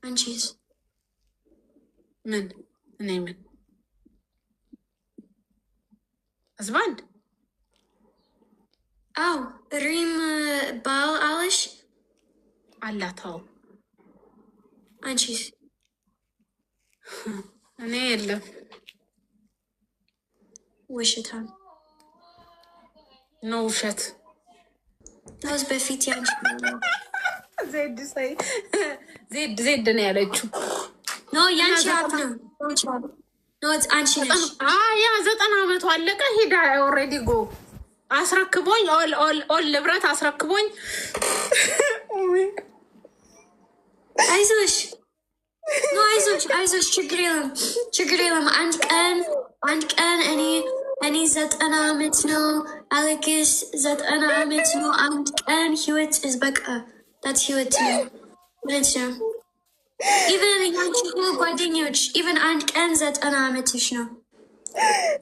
አንቺስ? ምን እኔ ምን አዝባንድ? አው ሪም ባል አለሽ? አላታው። አንቺስ? እኔ የለም። ውሸታም ነው ውሸት። ታውስ በፊት ያንቺ ዜድ ሳይ ዜድ ነው ያለችው። ኖ ያንቺ ነው ኖ አንቺ ነሽ። ያ 90 ዓመቱ አለቀ። ሄዳ ኦልሬዲ ጎ አስረክቦኝ ኦል ንብረት አስረክቦኝ። አይዞሽ ኖ አይዞሽ ችግር የለም አንድ ቀን እኔ 90 ዓመት ነው አለቅስ 90 ዓመት ነው አንድ ቀን ህይወት በቃ ዳት ህይወት ነው ማለት ነው። ኢቨን ያንቺ ጓደኞች ኢቨን አንድ ቀን 90 ዓመትሽ ነው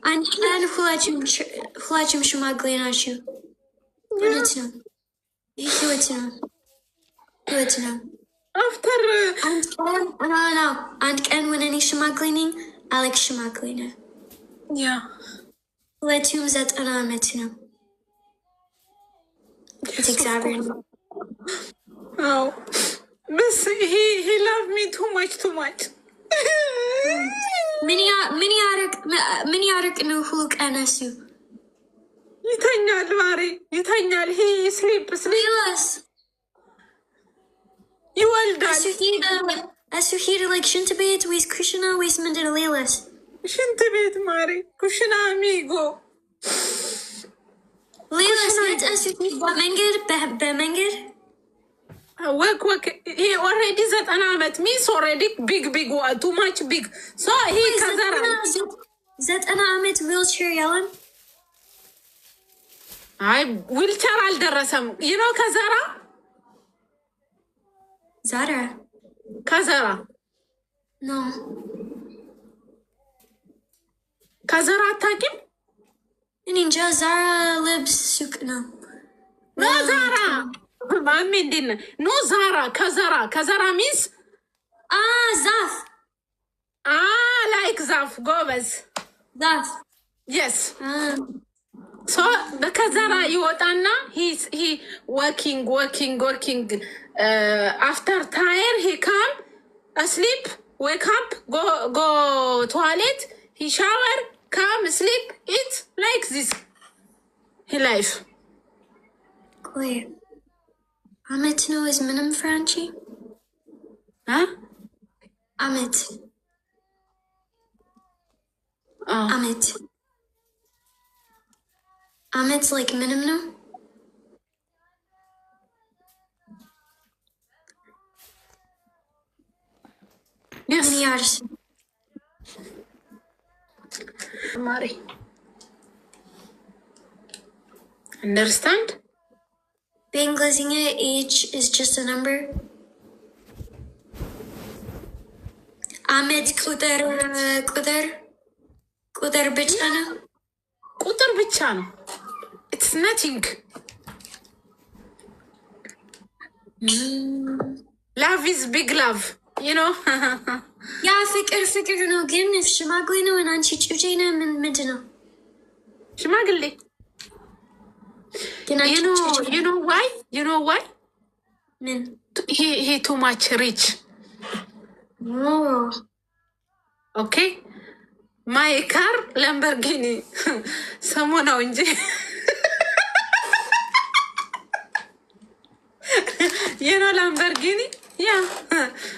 አንድ ቀን ሁላችሁም ሽማግሌ ናችሁ ማለት ነው። ይህ ህይወት ነው። አፍተር አንድ ቀን when እኔ ሽማግሌ ነኝ አሌክስ ሽማግሌ ነው። ያ ሁለቱም 90 ዓመት ነው። እግዚአብሔር ነው። አዎ በስ he love me too much ምን ያርቅ ነው ሁሉ ቀን እሱ ይተኛል ማሬ ይተኛል። he sleep ይወልዳል። እሱ ሄደ like ሽንት ቤት ወይስ ኩሽና ወይስ ምንድን ነው? ሌላስ? ሽንት ቤት ማሬ ኩሽና አሚጎ ሌላስ? እሱ በመንገድ ወክ ይሄ ኦልሬዲ 90 ዓመት ሚስ ኦልሬዲ ቢግ ቱ ማች ቢግ ሶ ይሄ ከዘራ 90 ዓመት ዊልቸር ያለን አይ ዊልቸር አልደረሰም። ይኖ ከዘራ ኖ ከዘራ አታውቂም? እኔ እንጃ። ዛራ ልብስ ሱቅ ነው። ዛራ ማሜ እንዴት ነህ? ኖ ዛራ ከዘራ ሚንስ ዛፍ ላይክ ዛፍ ጎበዝ ዛፍ የስ ሶ በከዘራ ይወጣና ሂ ወርኪንግ አፍተር ታየር ሂ ካም ስሊፕ ዌክ አፕ ጎ ቶይሌት ሂ ሻወር ካም ስሊፕ ኢት ላይክ ዚስ ሂ ላይፍ ቆይ አመት ነው is ምንም ፍራንቺ አመት like ምንም ነው። Yes. Many years. Mari. Understand? በእንግሊዝኛ age is just a number. አመት ቁጥር ብቻ ነው። ቁጥር ብቻ ነው። It's nothing. Love is big love. You know? ያ ፍቅር ነው። ግን ሽማግሌ ነው እና አንቺ ጭውቼ ነው። ምንድን ነው ሽማግሌ? You know why? ምን? He too much rich. Okay? My car Lamborghini. Someone ነው እንጂ you know Lamborghini? Yeah.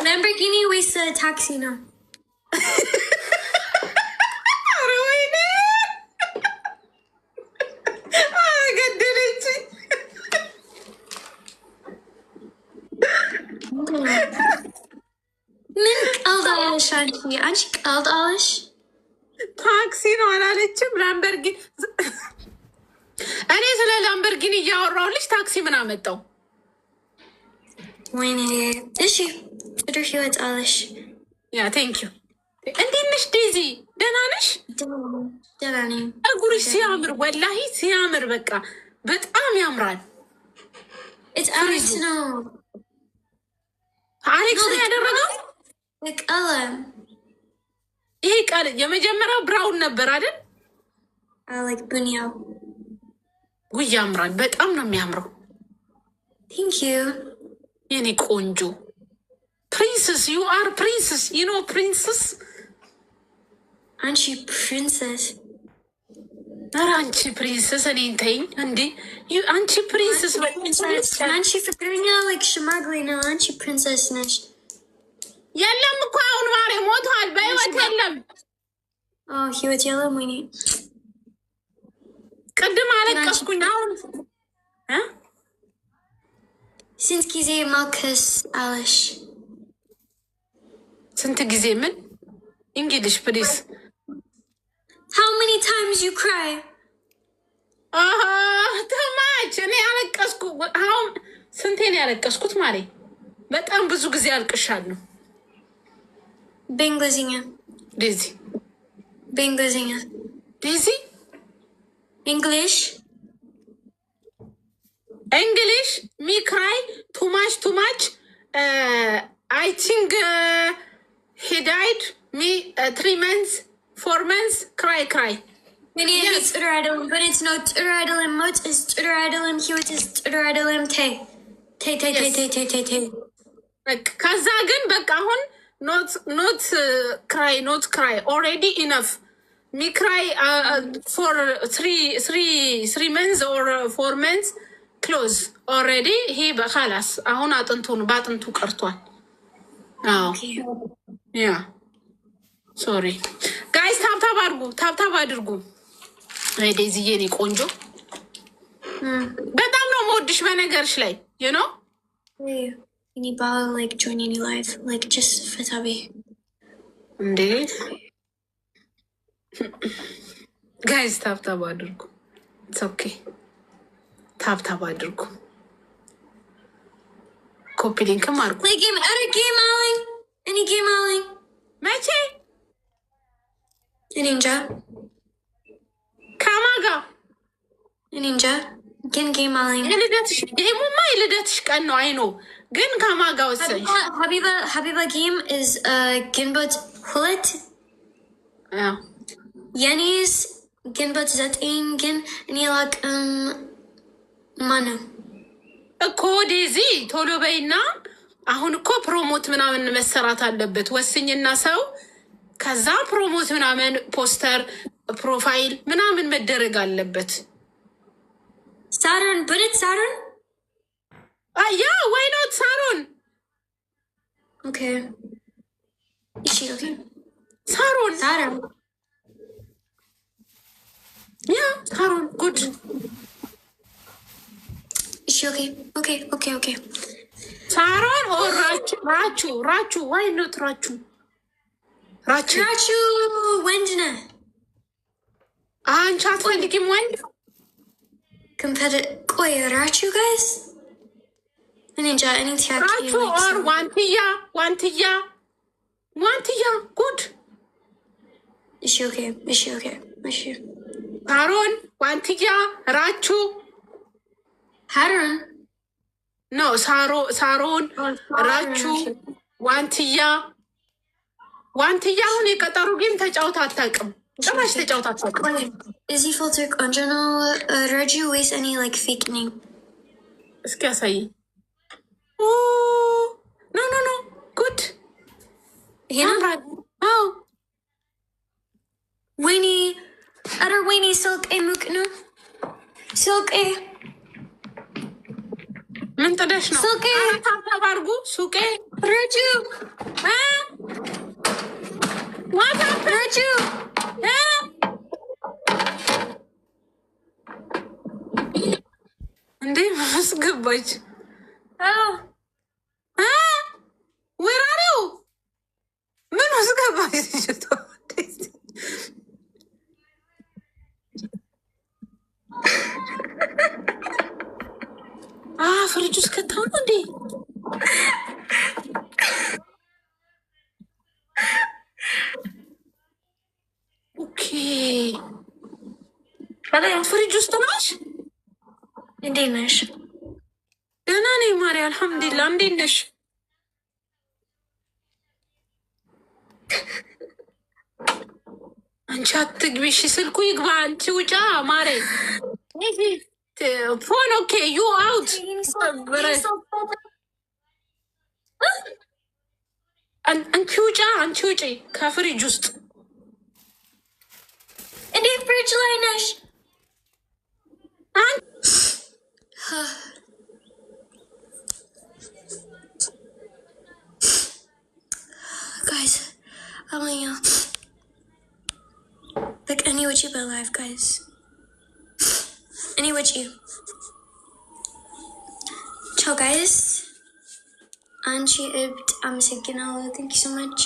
Lamborghini ወይስ ታክሲ ነው? ገደለች። ምን ቀልድ አለሽ አንቺ ቀልድ አለሽ? ታክሲ ነው አላለችም። ላምበርጊኒ እኔ ስለ ላምበርጊኒ እያወራሁልሽ ታክሲ ምን አመጣው? ወይኔ እሺ ጥሩ ህይወት አለሽ። ያ ቴንክ ዩ። እንዴት ነሽ ዴዚ? ደህና ነሽ? ደህና ነኝ። እጉርሽ ሲያምር ወላሂ ሲያምር፣ በቃ በጣም ያምራል። አሌክስ ነው አሌክስ ነው ያደረገው። ቀለም ይሄ ቃል የመጀመሪያው ብራውን ነበር አይደል? like ቡኒያው ውይ ያምራል። በጣም ነው የሚያምረው። thank you የኔ ቆንጆ ፕሪንሰስ you are princess you know princess አንቺ ፕሪንሰስ ኧረ አንቺ ፕሪንሰስ እኔን ተይኝ እንዴ አንቺ ፕሪንሰስ አንቺ ፍቅረኛ like ሽማግሌ ነው አንቺ ፕሪንሰስ ነሽ የለም እኮ አሁን ማሬ ሞቷል በህይወት የለም ህይወት የለም ወይኔ ቅድም አለቀስኩኝ አሁን ስንት ጊዜ ማልቀስ አለሽ ስንት ጊዜ ምን እንግሊሽ ፕሊዝ how many times you cry too much እኔ አለቀስኩ አሁን ስንቴ ነው ያለቀስኩት ማሬ በጣም ብዙ ጊዜ አልቅሻለሁ በእንግሊዝኛ ዴዚ English me cry too much I think he died me 3 months 4 months cry እኔ ጥሩ አይደለም but it's not ጥሩ አይደለም ሞት is ጥሩ አይደለም ህይወት is ጥሩ አይደለም ተይ ከዛ ግን በቃ አሁን not cry already enough me cry for 3 months or 4 months close already he በخلاص አሁን ባጥንቱ ቀርቷል ያ ሶሪ ጋይስ ታብታብ አድርጉ ዴዚዬ እኔ ቆንጆ በጣም ነው የምወድሽ በነገርሽ ላይ you know anybody like joining your life like just ፈታቤ እንዴ ጋይስ ታብታብ አድርጉ it's okay ታብታብ አድርጉ ኮፒ ሊንክም አድርጉ ጌም አለኝ መቼ እኔ እንጃ ከማን ጋር እኔ እንጃ ግን ጌም አለኝ ጌሙማ የልደትሽ ቀን ነው አይኖ ግን ከማን ጋር ወሰንሽ ሀቢባ ጌም is ግንቦት 2 የኔስ ግንቦት 9 ግን እኔ ላቅም ማነው እኮ ዴዚ ቶሎ በይና አሁን እኮ ፕሮሞት ምናምን መሰራት አለበት ወስኝና ሰው ከዛ ፕሮሞት ምናምን ፖስተር ፕሮፋይል ምናምን መደረግ አለበት ሳሮን ያ why not ሳሮን okay እሺ ሳሮን ያ ሳሮን ጉድ እሺ okay ሳሮን ራቹ why not ራቹ ወንድ ነህ አንቺ አትፈልጊም ወንድ ቆይ ራቹ ጋይስ እኔ እንጃ እኔ ራቹ ኦር ዋንትያ ጉድ እሺ ሳሮን ዋንትያ ራቹ ሃሮን ኖ ሳሮን ራቹ ዋንትያ አሁን የቀጠሩ ጌም ተጫውታ አታውቅም ጭራሽ ተጫውታ አታውቅም እዚህ ፊልተር ቆንጆ ነው ረጁ ወይስ እኔ ላይክ ፌክ ነኝ እስኪ ያሳይ ኖ ጉድ ይሄ ነው ወይኔ ስልኬ ሙቅ ነው ስልኬ ምን ጥደሽ ነው ሱቄ ታብታብ አድርጉ ሱቄ ረጁ ረጁ እንዴ ማስገባች ወራሪው ምን ማስገባች ፍሪጅ ውስጥ ከተው ነው እንዴ ኦኬ ፍሪጅ ውስጥ ነሽ እንዴት ነሽ ደህና ነኝ ማሪ አልሐምዱሊላህ እንዴት ነሽ አንቺ አትግቢ እሺ ስልኩ ይግባ አንቺ ውጫ ማሬ ፎን ኦኬ ዩ አውት አንቺ ውጫ አንቺ ውጪ ከፍሪጅ ውስጥ እንዴ ፍሪጅ ላይ ነሽ guys አማኛ በቃ እኔ ውጪ በላይቭ guys እኔ ውጪ ቻው guys አንቺ እብድ አመሰግናለሁ thank you so much